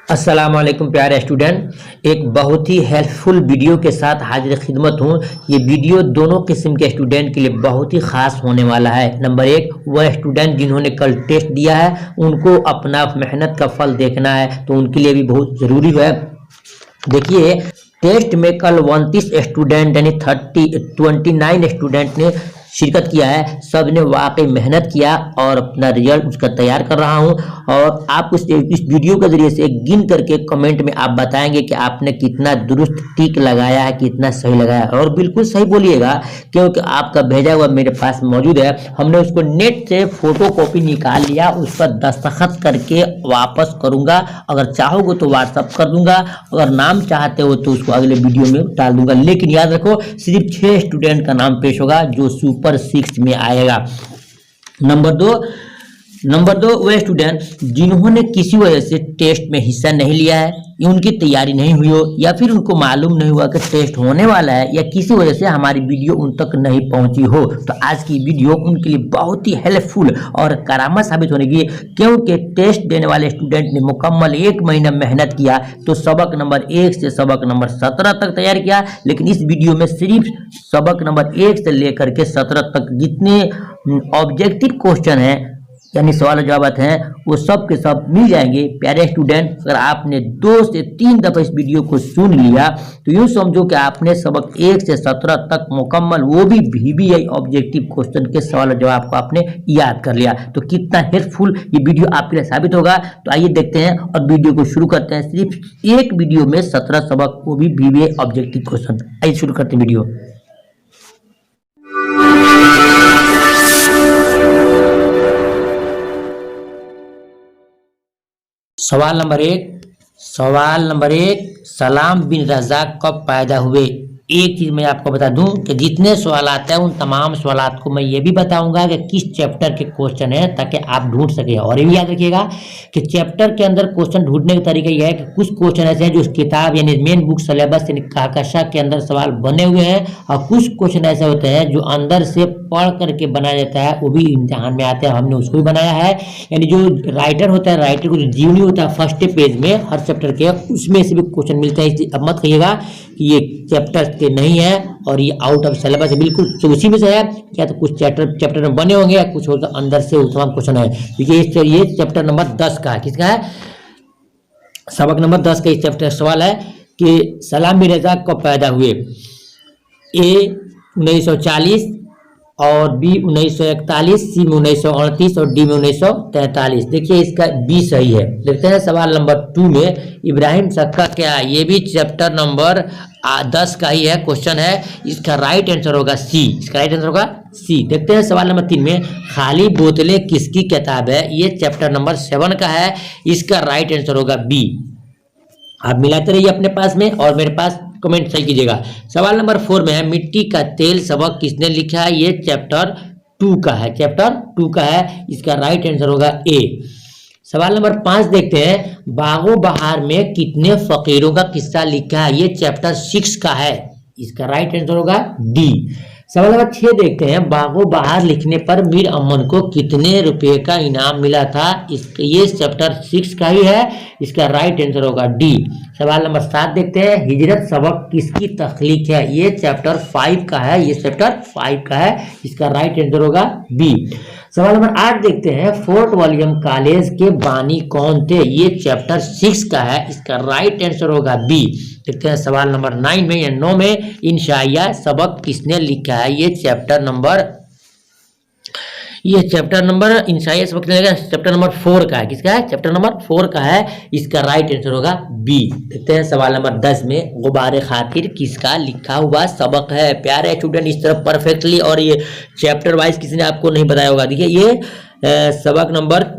अस्सलाम वालेकुम प्यारे स्टूडेंट, एक बहुत ही हेल्पफुल वीडियो के साथ हाजिर खिदमत हूँ। ये वीडियो दोनों किस्म के स्टूडेंट के लिए बहुत ही खास होने वाला है। नंबर एक, वह स्टूडेंट जिन्होंने कल टेस्ट दिया है उनको अपना मेहनत का फल देखना है, तो उनके लिए भी बहुत ज़रूरी है। देखिए, टेस्ट में कल 29 स्टूडेंट यानी 29 स्टूडेंट ने शिरकत किया है। सब ने वाकई मेहनत किया और अपना रिजल्ट उसका तैयार कर रहा हूं। और आप इस वीडियो के जरिए से गिन करके कमेंट में आप बताएंगे कि आपने कितना दुरुस्त टिक लगाया है, कितना सही लगाया है। और बिल्कुल सही बोलिएगा, क्योंकि आपका भेजा हुआ मेरे पास मौजूद है। हमने उसको नेट से फोटो कॉपी निकाल लिया, उस पर दस्तखत करके वापस करूंगा। अगर चाहोगे तो व्हाट्सअप कर दूंगा, अगर नाम चाहते हो तो उसको अगले वीडियो में डाल दूंगा। लेकिन याद रखो, सिर्फ 6 स्टूडेंट का नाम पेश होगा जो सुपर 6 में आएगा। नंबर दो वे स्टूडेंट जिन्होंने किसी वजह से टेस्ट में हिस्सा नहीं लिया है, उनकी तैयारी नहीं हुई हो, या फिर उनको मालूम नहीं हुआ कि टेस्ट होने वाला है, या किसी वजह से हमारी वीडियो उन तक नहीं पहुंची हो, तो आज की वीडियो उनके लिए बहुत ही हेल्पफुल और करामा साबित होने की। क्योंकि टेस्ट देने वाले स्टूडेंट ने मुकम्मल 1 महीना मेहनत किया, तो सबक नंबर 1 से सबक नंबर 17 तक तैयार किया। लेकिन इस वीडियो में सिर्फ सबक नंबर 1 से लेकर के 17 तक जितने ऑब्जेक्टिव क्वेश्चन हैं यानी सवाल जवाब हैं, वो सब के सब मिल जाएंगे। प्यारे स्टूडेंट, अगर आपने 2 से 3 दफा इस वीडियो को सुन लिया तो यूं समझो कि आपने सबक 1 से 17 तक मुकम्मल, वो भी VBI ऑब्जेक्टिव क्वेश्चन के सवाल जवाब को आपने याद कर लिया। तो कितना हेल्पफुल ये वीडियो आपके लिए साबित होगा। तो आइए देखते हैं और वीडियो को शुरू करते हैं। सिर्फ एक वीडियो में 17 सबक, वो भी VBI ऑब्जेक्टिव क्वेश्चन। आइए शुरू करते हैं वीडियो। सवाल नंबर एक, सलाम बिन रज़ा कब पैदा हुए? एक चीज मैं आपको बता दूं कि जितने सवाल आते हैं उन तमाम सवालात को मैं ये भी बताऊंगा कि किस चैप्टर के क्वेश्चन है, ताकि आप ढूंढ सके। और ये भी याद रखिएगा कि चैप्टर के अंदर क्वेश्चन ढूंढने का तरीका यह है कि कुछ क्वेश्चन ऐसे हैं जो किताब यानी मेन बुक सिलेबस यानी कहकशा के अंदर सवाल बने हुए हैं, और कुछ क्वेश्चन ऐसे होते हैं जो अंदर से पढ़ करके बनाया जाता है, वो भी इम्तिहान में आते हैं। हमने उसको भी बनाया है। यानी जो राइटर होता है, राइटर को जो जीवनी होता है फर्स्ट पेज में हर चैप्टर के, उसमें से भी क्वेश्चन मिलता है। अब मत कहिएगा कि ये चैप्टर के नहीं है और ये आउट ऑफ सिलेबस है, बिल्कुल तो उसी में से है। क्या तो कुछ चैप्टर में बने होंगे या कुछ होगा अंदर से तमाम क्वेश्चन है। क्योंकि ये चैप्टर नंबर 10 का है। किसका है? सबक नंबर 10 का इस चैप्टर सवाल है कि सलाम बिन रज़ा कब पैदा हुए? ए 1940 और बी 1941, सी में 1938 और डी में 1943। देखिए इसका बी सही है। देखते हैं सवाल नंबर 2 में, इब्राहिम सक्का क्या है? ये भी चैप्टर नंबर 10 का ही है, क्वेश्चन है। इसका राइट आंसर होगा सी। इसका राइट आंसर होगा सी। देखते हैं सवाल नंबर 3 में, खाली बोतलें किसकी किताब है? ये चैप्टर नंबर 7 का है। इसका राइट आंसर होगा बी। आप मिलाते रहिए अपने पास में और मेरे पास कमेंट सही कीजिएगा। सवाल नंबर 4 में है, मिट्टी का तेल सबक किसने लिखा है? ये चैप्टर 2 का है। चैप्टर 2 का है। इसका राइट आंसर होगा ए। सवाल नंबर 5 देखते हैं, बागो बहार में कितने फकीरों का किस्सा लिखा है? ये चैप्टर 6 का है। इसका राइट आंसर होगा डी। सवाल नंबर 6 देखते हैं, बागो बहार लिखने पर मीर अमन को कितने रुपए का इनाम मिला था? ये चैप्टर 6 का ही है। इसका राइट आंसर होगा डी। सवाल नंबर 7 देखते हैं, हिजरत सबक किसकी तख्लीक है? ये चैप्टर 5 का है। ये चैप्टर 5 का है। इसका राइट आंसर होगा बी। सवाल नंबर 8 देखते हैं, फोर्ट विलियम कॉलेज के बानी कौन थे? ये चैप्टर 6 का है। इसका राइट आंसर होगा बी। देखते हैं सवाल नंबर 9 में या 9 में, इंशाइया सबक किसने लिखा है? ये चैप्टर नंबर इंशाइया सबक चैप्टर नंबर 4 का है। किसका है? चैप्टर नंबर 4 का है। इसका राइट आंसर होगा बी। देखते हैं सवाल नंबर 10 में, गुबारे खातिर किसका लिखा हुआ सबक है? प्यारे स्टूडेंट, इस तरफ परफेक्टली और ये चैप्टर वाइज किसी ने आपको नहीं बताया होगा। देखिए ये सबक नंबर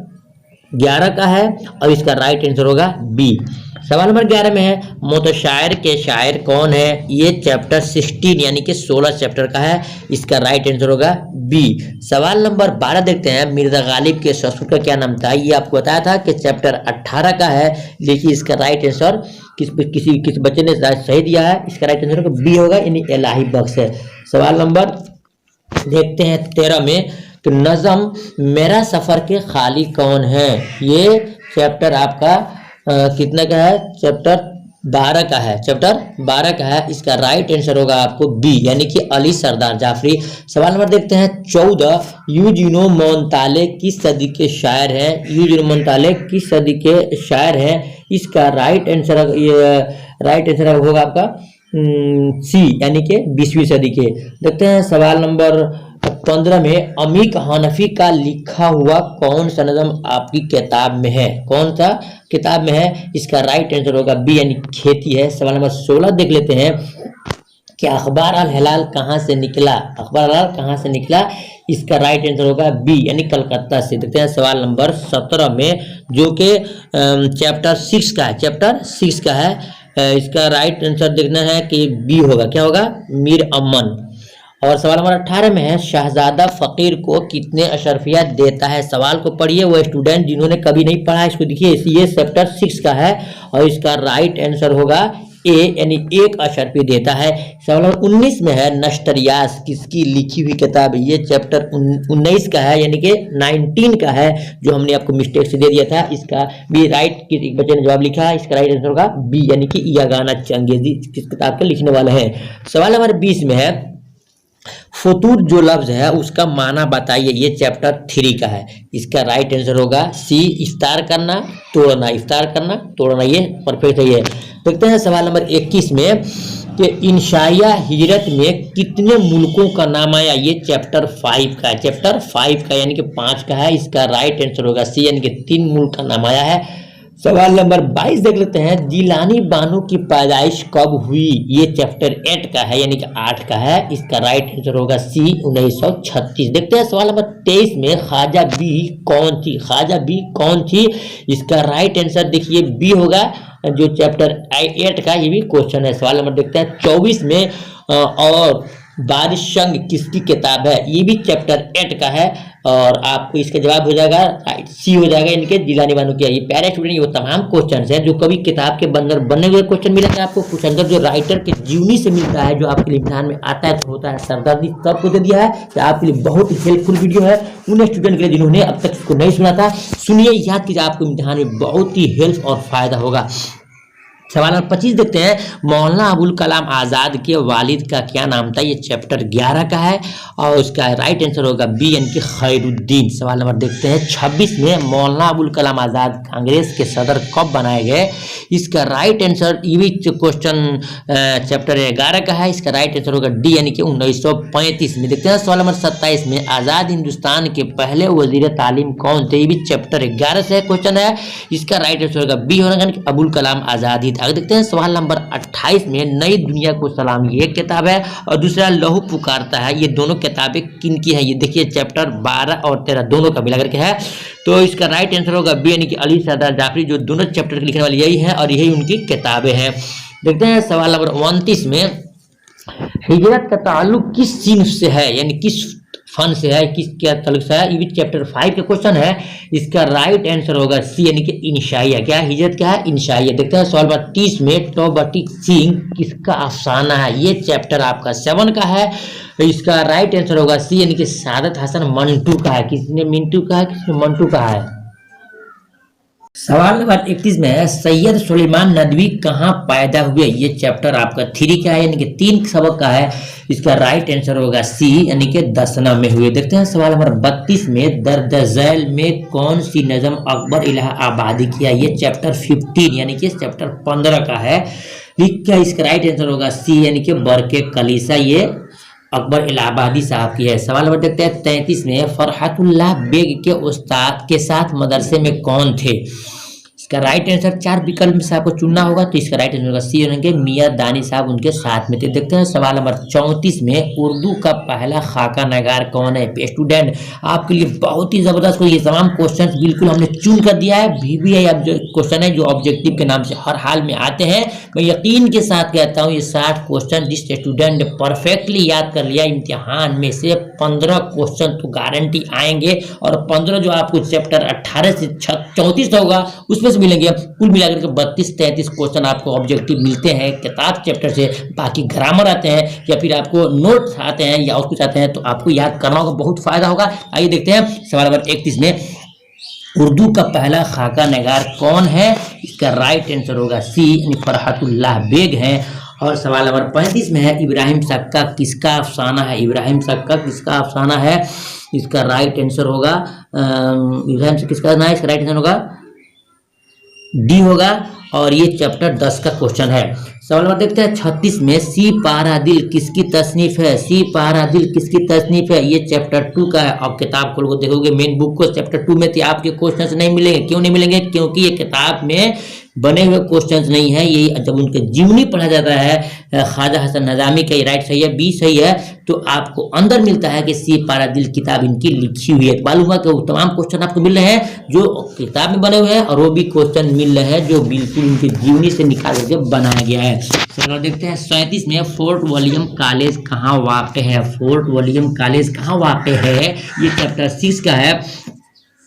11 का है और इसका राइट आंसर होगा बी। सवाल नंबर 11 में है, मुतशायर के शायर कौन है? ये चैप्टर 16 यानी कि 16 चैप्टर का है। इसका राइट आंसर होगा बी। सवाल नंबर 12 देखते हैं, मिर्जा गालिब के ससुर का क्या नाम था? ये आपको बताया था कि चैप्टर 18 का है। देखिए इसका राइट आंसर किसी बच्चे ने सही दिया है। इसका राइट आंसर बी होगा, यानी इलाही बख्श है। सवाल नंबर देखते हैं 13 में, तो नज़म मेरा सफ़र के खाली कौन है? ये चैप्टर आपका कितना का है, चैप्टर 12 का है, चैप्टर 12 का है। इसका राइट आंसर होगा आपको बी, यानी कि अली सरदार जाफरी। सवाल नंबर देखते हैं 14, यूजिनो मोंताले किस सदी के शायर हैं? यूजिनो मोंताले किस सदी के शायर हैं? इसका राइट आंसर होगा आपका सी, यानी कि 20वीं सदी के। देखते हैं सवाल नंबर 15 में, अमीक हनफी का लिखा हुआ कौन सा नज़म आपकी किताब में है? कौन सा किताब में है? इसका राइट आंसर होगा बी, यानी खेती है। सवाल नंबर 16 देख लेते हैं कि अखबार अल हिलाल कहाँ से निकला? अखबार अल हिलाल कहाँ से निकला? इसका राइट आंसर होगा बी, यानी कलकत्ता से। देखते हैं सवाल नंबर 17 में, जो कि चैप्टर 6 का है, चैप्टर 6 का है। इसका राइट आंसर देखना है कि बी होगा, क्या होगा? मीर अमन। और सवाल नंबर 18 में है, शहजादा फकीर को कितने अशरफिया देता है? सवाल को पढ़िए, वो स्टूडेंट जिन्होंने कभी नहीं पढ़ा इसको देखिए, ये चैप्टर 6 का है और इसका राइट आंसर होगा ए, यानी 1 अशरफी देता है। सवाल नंबर 19 में है, नश्तरियास किसकी लिखी हुई किताब है? ये चैप्टर 19 का है, यानी कि 19 का है, जो हमने आपको मिस्टेक से दे दिया था। इसका भी राइट एक बच्चे ने जवाब लिखा है, इसका राइट आंसर होगा बी, यानी कि यागाना चंगेजी किस किताब के लिखने वाले हैं। सवाल नंबर 20 में है, फतूर जो लफ्ज है उसका माना बताइए। ये चैप्टर 3 का है। इसका राइट आंसर होगा सी, इफ्तार करना, तोड़ना, इफ्तार करना, तोड़ना, ये परफेक्ट है। ये देखते हैं सवाल नंबर 21 में कि इंशाइया हिजरत में कितने मुल्कों का नाम आया? ये चैप्टर 5 का है, चैप्टर 5 का, यानी कि 5 का है। इसका राइट आंसर होगा सी, यानी कि 3 मुल्क का नाम आया है। सवाल नंबर 22 देख लेते हैं, जिलानी बानो की पैदाइश कब हुई? ये चैप्टर 8 का है, यानी कि 8 का है। इसका राइट आंसर होगा सी, 1936। देखते हैं सवाल नंबर 23 में, ख्वाजा बी कौन थी? ख्वाजा बी कौन थी? इसका राइट आंसर देखिए बी होगा, जो चैप्टर 8 का ये भी क्वेश्चन है। सवाल नंबर देखते हैं 24 में, और बारिशंग किसकी किताब है? ये भी चैप्टर 8 का है और आपको इसका जवाब हो जाएगा राइट सी हो जाएगा, इनके जिलानी बानो की। ये प्यारे स्टूडेंट, ये तमाम क्वेश्चन हैं जो कभी किताब के अंदर बने हुए क्वेश्चन मिले थे आपको, कुछ अंदर जो राइटर के जीवनी से मिलता है, जो आपके इम्तिहान में आता है तो होता है सरदर्दी, सबको दे दिया है। तो आपके लिए बहुत ही हेल्पफुल वीडियो है उन स्टूडेंट के लिए जिन्होंने अब तक इसको नहीं सुना था। सुनिए, याद कीजिए, आपको इम्तिहान में बहुत ही हेल्प और फायदा होगा। सवाल नंबर 25 देखते हैं, मौलाना अबुल कलाम आज़ाद के वालिद का क्या नाम था? ये चैप्टर 11 का है और उसका राइट आंसर होगा बी, यानी कि खैरुद्दीन। सवाल नंबर देखते हैं 26 में, मौलाना अबुल कलाम आज़ाद कांग्रेस के सदर कब बनाए गए? इसका राइट आंसर, ये भी क्वेश्चन चैप्टर 11 का है। इसका राइट आंसर होगा डी, यानी कि 1935 में। देखते हैं सवाल नंबर 27 में, आज़ाद हिंदुस्तान के पहले वजीर तालीम कौन थे? ये भी चैप्टर 11 से क्वेश्चन है। इसका राइट आंसर होगा बी होगा, यानी कि अबुल कलाम आज़ाद ही। आगे देखते हैं सवाल नंबर 28 में, नई दुनिया को सलाम, ये एक किताब है और दूसरा लहू पुकारता है। ये दोनों किताबें किन की है? ये देखिए चैप्टर 12 और 13 दोनों का मिलाकर के है। तो इसका राइट आंसर होगा बी, यानी कि अली सरदार जाफरी, जो दोनों चैप्टर लिखने वाले यही है और यही उनकी किताबें हैं। देखते हैं सवाल नंबर 29 में, हिजरत का ताल्लुक किस सिन्फ से है, यानी किस फन से है, किस क्या ताल्लुक से है? ये भी चैप्टर 5 का क्वेश्चन है। इसका राइट आंसर होगा सी, यानी कि इंशाइया। क्या है? हिजरत क्या है? इंशाइया। देखते हैं सवाल नंबर 30 में, टॉबटिक सिंह किसका अफसाना है? ये चैप्टर आपका 7 का है। इसका राइट आंसर होगा सी, यानी कि सादत हसन मंटू का है। किसने मिंटू का है, किसने मंटू का है? सवाल नंबर 31 में है, सैयद सुलेमान नदवी कहाँ पैदा हुए? ये चैप्टर आपका 3 का है, यानी कि 3 सबक का है। इसका राइट आंसर होगा सी, यानी कि दसना में हुए। देखते हैं सवाल नंबर 32 में, दर्द झैल में कौन सी नज़म अकबर इलाहाबादी किया? ये चैप्टर 15, यानी कि चैप्टर 15 का है। क्या इसका राइट आंसर होगा सी, यानी कि बरके कलीसा, ये अकबर इलाहाबादी साहब की है। सवाल नंबर देखते हैं 33 में, फरहतुल्लाह बेग के उस्ताद के साथ मदरसे में कौन थे? इसका राइट आंसर 4 विकल्प में से आपको चुनना होगा, तो इसका राइट आंसर होगा सी, होंगे मियां दानी साहब उनके साथ में थे। देखते हैं सवाल नंबर 34 में, उर्दू का पहला खाका नगार कौन है? स्टूडेंट, आपके लिए बहुत ही जबरदस्त ये तमाम क्वेश्चन बिल्कुल हमने चुन कर दिया है। VVI अब जो क्वेश्चन है, जो ऑब्जेक्टिव के नाम से हर हाल में आते हैं, मैं यकीन के साथ कहता हूँ ये 60 क्वेश्चन जिस स्टूडेंट ने परफेक्टली याद कर लिया, इम्तिहान में से 15 क्वेश्चन तो गारंटी आएंगे और 15 जो आपको चैप्टर 18 से 34 होगा उसमें से मिलेंगे। कुल मिलाकर के 32-33 क्वेश्चन आपको ऑब्जेक्टिव मिलते हैं किताब चैप्टर से। बाकी ग्रामर आते हैं या फिर आपको नोट्स आते हैं या और कुछ आते हैं, तो आपको याद करना होगा, बहुत फायदा होगा। आइए देखते हैं सवाल नंबर 31 में, उर्दू का पहला खाका नगार कौन है? इसका राइट आंसर होगा सी यानी फरहतुल्लाह बेग है। और सवाल नंबर 35 में है इब्राहिम सक्का किसका अफसाना है? इब्राहिम सक्का किसका अफसाना है? इसका राइट आंसर होगा इब्राहिम से किसका ना, इसका राइट आंसर होगा डी होगा। और ये चैप्टर 10 का क्वेश्चन है। सवाल नंबर देखते हैं 36 में सी पारा दिल किसकी तसनीफ है? सी पारा दिल किसकी तसनीफ है? ये चैप्टर 2 का है। आप किताब खोल को देखोगे मेन बुक को, चैप्टर 2 में तो आपके क्वेश्चंस नहीं मिलेंगे। क्यों नहीं मिलेंगे? क्योंकि ये किताब में बने हुए क्वेश्चंस नहीं है। ये जब उनके जीवनी पढ़ा जाता है ख्वाजा हसन नज़ामी का, राइट सही है, बी सही है, तो आपको अंदर मिलता है कि सी पारा दिल किताब इनकी लिखी हुई है। मालूम हुआ कि वो तमाम क्वेश्चन आपको मिल रहे हैं जो किताब में बने हुए हैं, और वो भी क्वेश्चन मिल रहे हैं जो बिल्कुल उनकी जीवनी से निकाल करके बनाया गया है। चलो देखते हैं 37 में फोर्ट विलियम कॉलेज कहाँ वाक़ है? फोर्ट विलियम कॉलेज कहाँ वाक़ है? ये चैप्टर 6 का है।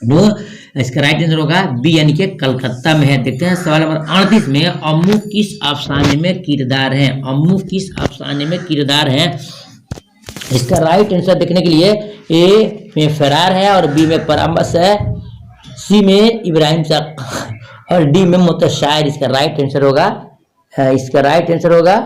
नो, इसका राइट आंसर होगा बी यानी कि कलकत्ता में है। देखते हैं सवाल नंबर 38 में अम्मू किस अफसाने में किरदार है? अम्मू किस अफसाने में किरदार है? इसका राइट आंसर देखने के लिए ए में फरार है, और बी में परामर्श है, सी में इब्राहिम सक्का और डी में मुतशायर। इसका राइट आंसर होगा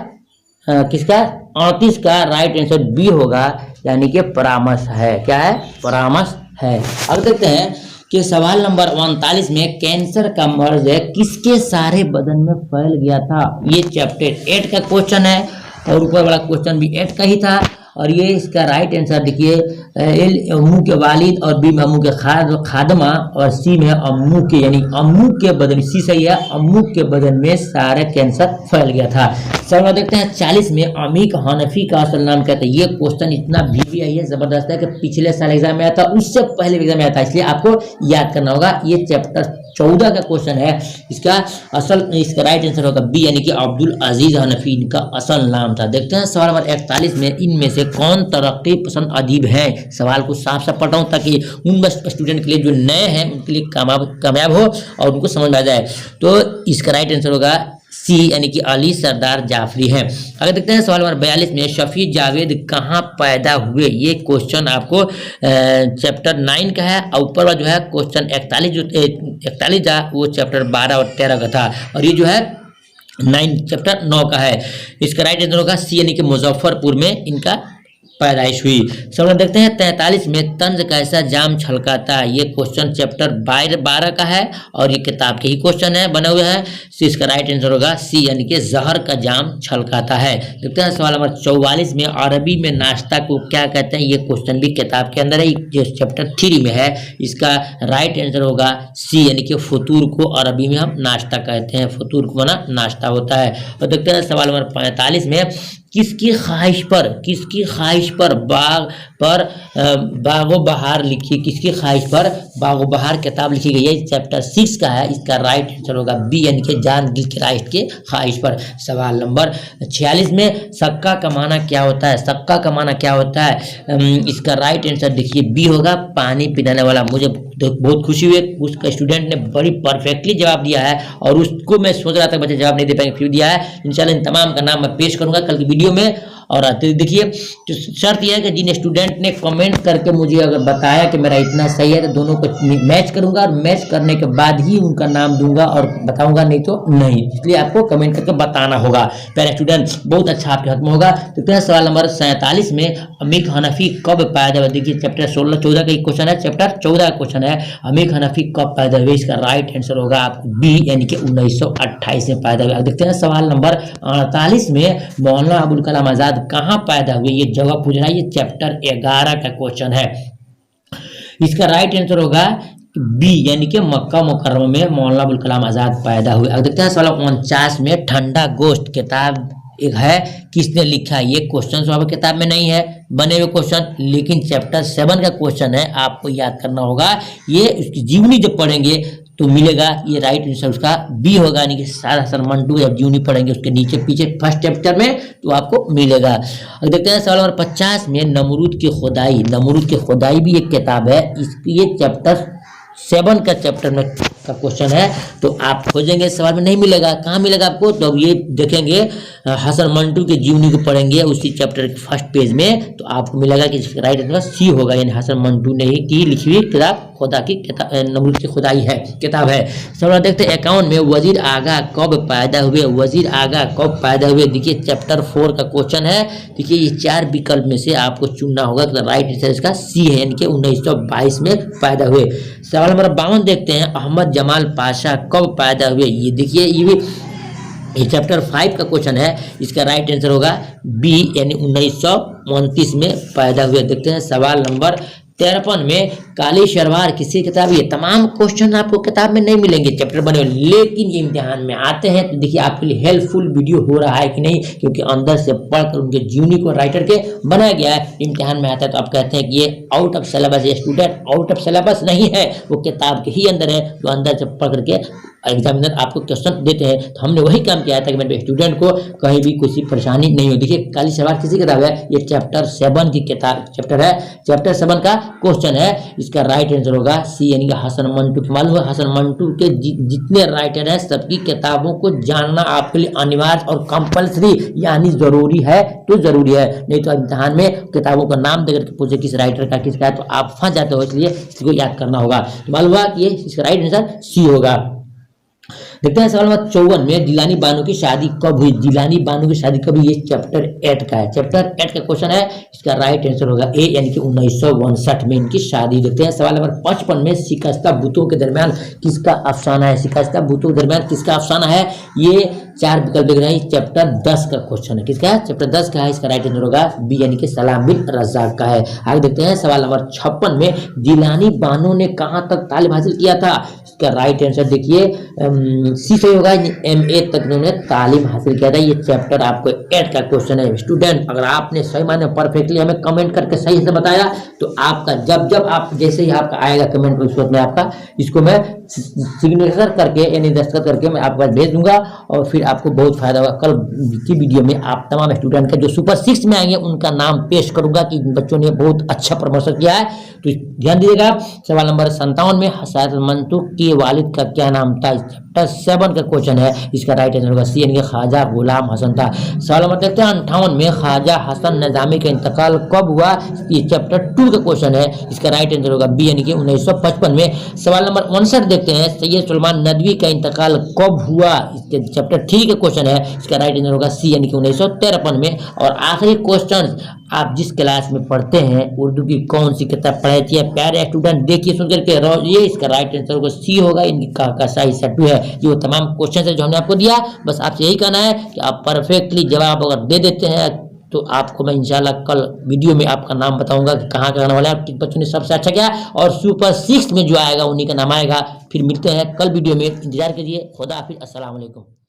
किसका? 38 का राइट आंसर बी होगा यानी कि परामर्श है। क्या है? परामर्श है। अब देखते हैं कि सवाल नंबर 39 में कैंसर का मर्ज है किसके सारे बदन में फैल गया था? ये चैप्टर 8 का क्वेश्चन है, और ऊपर वाला क्वेश्चन भी 8 का ही था। और ये इसका राइट आंसर देखिए, एल अम्मू के वालिद, और बी में अम्मू के खादमा, और सी में अम्मू के, यानी अम्मू के बदन, सी सही है, अम्मू के बदन में सारा कैंसर फैल गया था। सवाल देखते हैं 40 में अमीक हनफी का असल नाम क्या था? ये क्वेश्चन इतना भी है, जबरदस्त है कि पिछले साल एग्जाम में आया था, उससे पहले एग्जाम में आया था, इसलिए आपको याद करना होगा। ये चैप्टर 14 का क्वेश्चन है। इसका राइट आंसर होगा बी यानी कि अब्दुल अजीज हनफी इनका असल नाम था। देखते हैं सवाल नंबर 41 में इनमें से कौन तरक्की पसंद अदीब है? सवाल को साफ साफ पढ़ा हूं ताकि उन स्टूडेंट के लिए जो नए हैं उनके लिए कामयाब हो और उनको समझ में आ जाए। तो इसका राइट आंसर होगा सी यानी कि अली सरदार जाफरी है। अगर देखते हैं सवाल नंबर 42 में शफी जावेद कहाँ पैदा हुए? ये क्वेश्चन आपको चैप्टर 9 का है, और ऊपर वाला जो है क्वेश्चन 41 था वो चैप्टर 12 और 13 का था, और ये जो है 9 चैप्टर 9 का है। इसका राइट आंसर होगा सी यानी कि मुजफ्फरपुर में इनका पैदाइश हुई। सवाल देखते हैं 43 में तंज कैसा जाम छलकाता है? ये क्वेश्चन चैप्टर 12 का है, और ये किताब के ही क्वेश्चन है, बने हुए हैं। इसका राइट आंसर होगा सी यानी कि जहर का जाम छलकाता है। देखते हैं सवाल नंबर 44 में अरबी में नाश्ता को क्या कहते हैं? ये क्वेश्चन भी किताब के अंदर है, जो चैप्टर 3 में है। इसका राइट आंसर होगा सी यानी कि फतूर को अरबी में हम नाश्ता कहते हैं, फतूर को बना नाश्ता होता है। और देखते हैं सवाल नंबर 45 में किसकी ख्वाहिश पर बागो बहार लिखी? किसकी ख्वाहिश पर बागो बहार किताब लिखी गई है? चैप्टर 6 का है। इसका राइट आंसर होगा बी यानी कि जान गिलक्राइस्ट के ख्वाहिश पर। सवाल नंबर 46 में सक्का का माना क्या होता है? सक्का का माना क्या होता है? इसका राइट आंसर देखिए बी होगा, पानी पिलाने वाला। मुझे बहुत खुशी हुई, उसका स्टूडेंट ने बड़ी परफेक्टली जवाब दिया है, और उसको मैं सोच रहा था बच्चे जवाब नहीं दे पाएंगे, फिर दिया है। इंशाल्लाह इन तमाम का नाम मैं पेश करूंगा कल की वीडियो में। और देखिए तो शर्त यह है कि जिन स्टूडेंट ने कमेंट करके मुझे अगर बताया कि मेरा इतना सही है, तो दोनों को मैच करूंगा, और मैच करने के बाद ही उनका नाम दूंगा और बताऊंगा, नहीं तो नहीं। इसलिए आपको कमेंट करके बताना होगा। पहले स्टूडेंट बहुत अच्छा आपके हाथ में होगा। तो सवाल नंबर 47 में अमीक हनफी कब पैदा हुए? देखिए चैप्टर 16-14 का क्वेश्चन है, चैप्टर 14 का क्वेश्चन है, अमीक हनफी कब पैदा हुए? इसका राइट आंसर होगा आपको बी यानी कि 1928 में पैदा हुए। देखते हैं सवाल नंबर 48 में मौलाना अबुल कलाम आजाद कहाँ पैदा हुए? ये जगह पूछ रहा है, ये चैप्टर 11 का क्वेश्चन है। इसका राइट आंसर होगा बी यानी कि मक्का मुकर्रमा में मौलाना अबुल कलाम आजाद पैदा हुए। अब देखते हैं सवाल 49 में ठंडा गोश्त किताब एक है, किसने लिखा? ये क्वेश्चन स्वाभाविक किताब में नहीं है, बने हुए क्वेश्चन, लेकिन चैप्टर 7 का क्वेश्चन है, आपको याद करना होगा। ये उसकी जीवनी जब पढ़ेंगे तो मिलेगा, ये राइट आंसर उसका बी होगा, यानी कि सारा हसन मंटू जब जीवनी पढ़ेंगे उसके नीचे पीछे फर्स्ट चैप्टर में तो आपको मिलेगा। अब देखते हैं सवाल नंबर 50 में नमरूद की खुदाई भी एक किताब है, इसकी ये चैप्टर 7 का चैप्टर में का क्वेश्चन है। तो आप खोजेंगे सवाल में नहीं मिलेगा, कहाँ मिलेगा आपको, तो अब ये देखेंगे हसन मंटू के जीवनी को पढ़ेंगे उसी चैप्टर के फर्स्ट पेज में, तो आपको मिलेगा कि राइट आंसर सी होगा, यानी हसन मंटू ने ही की लिखी हुई किताब खुदा की किताब नमरूद की खुदाई है किताब है। सवाल देखते हैं 51 में वजीर आगा कब पैदा हुए, वजीर आगा कब पैदा हुए। देखिए चैप्टर 4 का क्वेश्चन है। देखिए ये 4 विकल्प में से आपको चुनना होगा, तो राइट आंसर इसका सी है, यानी कि 1922 में पैदा हुए। सवाल नंबर 52 देखते हैं अहमद जमाल पाशा कब पैदा हुए। ये देखिए ये चैप्टर 5 का क्वेश्चन है, इसका राइट आंसर होगा बी, यानी 1929 में पैदा हुए। देखते हैं सवाल नंबर 53 में काली शलवार किसी किताब, ये तमाम क्वेश्चन आपको किताब में नहीं मिलेंगे, चैप्टर बने हुए, लेकिन ये इम्तिहान में आते हैं। तो देखिए आपके लिए हेल्पफुल वीडियो हो रहा है कि नहीं, क्योंकि अंदर से पढ़कर उनके जीवनी को राइटर के बनाया गया है, इम्तिहान में आता है। तो आप कहते हैं कि ये आउट ऑफ सिलेबस, ये स्टूडेंट आउट ऑफ सिलेबस नहीं है, वो किताब के ही अंदर है, तो अंदर से पढ़ करके एग्जामिनर आपको क्वेश्चन देते हैं। तो हमने वही काम किया था कि मेरे स्टूडेंट को कहीं भी किसी परेशानी नहीं हो। देखिए काली सलवार किसी किताब है, ये चैप्टर 7 की किताब चैप्टर है, चैप्टर 7 का क्वेश्चन है। इसका राइट आंसर होगा सी, यानी कि हसन मंटू। मालूम है हसन मंटू के जितने राइटर हैं सबकी किताबों को जानना आपके लिए अनिवार्य और कंपल्सरी, यानी जरूरी है, तो जरूरी है, नहीं तो इम्तिहान में किताबों का नाम देकर के पूछे किस राइटर का किसका है, तो आप फंस जाते हो, इसलिए इसको याद करना होगा। तो मालूम हुआ कि ये इसका राइट आंसर सी होगा। देखते हैं सवाल नंबर 54 में जिलानी बानो की शादी कब हुई, जिलानी बानो की शादी कब हुई, ये चैप्टर 8 का है, चैप्टर 8 का क्वेश्चन है। इसका राइट आंसर होगा ए, यानी कि 1959 में इनकी शादी। देखते हैं सवाल नंबर 55 में शिकस्ता बुतों के दरमियान किसका अफसाना है, शिकस्ता बुतों के दरमियान किसका अफसाना है। ये 4 विकल्प देख रहे हैं, चैप्टर 10 का क्वेश्चन है, किसका है, चैप्टर 10 का है। इसका राइट आंसर होगा बी, यानी कि सलाम बिन रज़ाक का है। आगे देखते हैं सवाल नंबर 56 में जिलानी बानो ने कहां तक तालीम हासिल किया था। इसका राइट आंसर देखिए सी सही होगा, MA तक उन्होंने तालीम हासिल किया था। ये चैप्टर आपको 8 का क्वेश्चन है। स्टूडेंट अगर आपने सही माने परफेक्टली हमें कमेंट करके सही से बताया, तो आपका जब आप जैसे ही आपका आएगा कमेंट उस वक्त में आपका इसको मैं सिग्नेचर करके यानी दस्तखत करके मैं आपको भेज दूंगा, और फिर आपको बहुत फायदा होगा। कल की वीडियो में आप तमाम स्टूडेंट का जो सुपर 6 में आएंगे उनका नाम पेश करूंगा कि बच्चों ने बहुत अच्छा प्रमोशन किया है, तो ध्यान दीजिएगा। सवाल नंबर 57 में हसन मंटू के वालिद का क्या नाम था, चैप्टर 7 का क्वेश्चन है। इसका राइट आंसर होगा सी, यानी कि ख्वाजा गुलाम हसन था। सवाल नंबर देखते हैं 58 में ख्वाजा हसन निजामी का इंतकाल कब हुआ, ये चैप्टर 2 का क्वेश्चन है। इसका राइट आंसर होगा बी, यानी कि 1955 में। सवाल नंबर 59 देखते हैं सैयद सुलेमान नदवी का इंतकाल कब हुआ, इसके चैप्टर 3 का क्वेश्चन है। इसका राइट आंसर होगा सी, यानी कि 1953 में। और आखिरी क्वेश्चन, आप जिस क्लास में पढ़ते हैं उर्दू की कौन सी किताब पढ़ाई थी, प्यारे स्टूडेंट देखिए सुन करके ये इसका राइट आंसर होगा सी होगा, इनका सही सेट है। ये वो तमाम क्वेश्चन है जो हमने आपको दिया, बस आपसे यही कहना है कि आप परफेक्टली जवाब अगर दे देते हैं तो आपको मैं इंशाल्लाह कल वीडियो में आपका नाम बताऊंगा कि कहाँ का आने वाला है, किस बच्चों ने सबसे अच्छा किया, और सुपर 6 में जो आएगा उन्हीं का नाम आएगा। फिर मिलते हैं कल वीडियो में, इंतजार कीजिए। खुदा हाफिज़, अस्सलाम वालेकुम।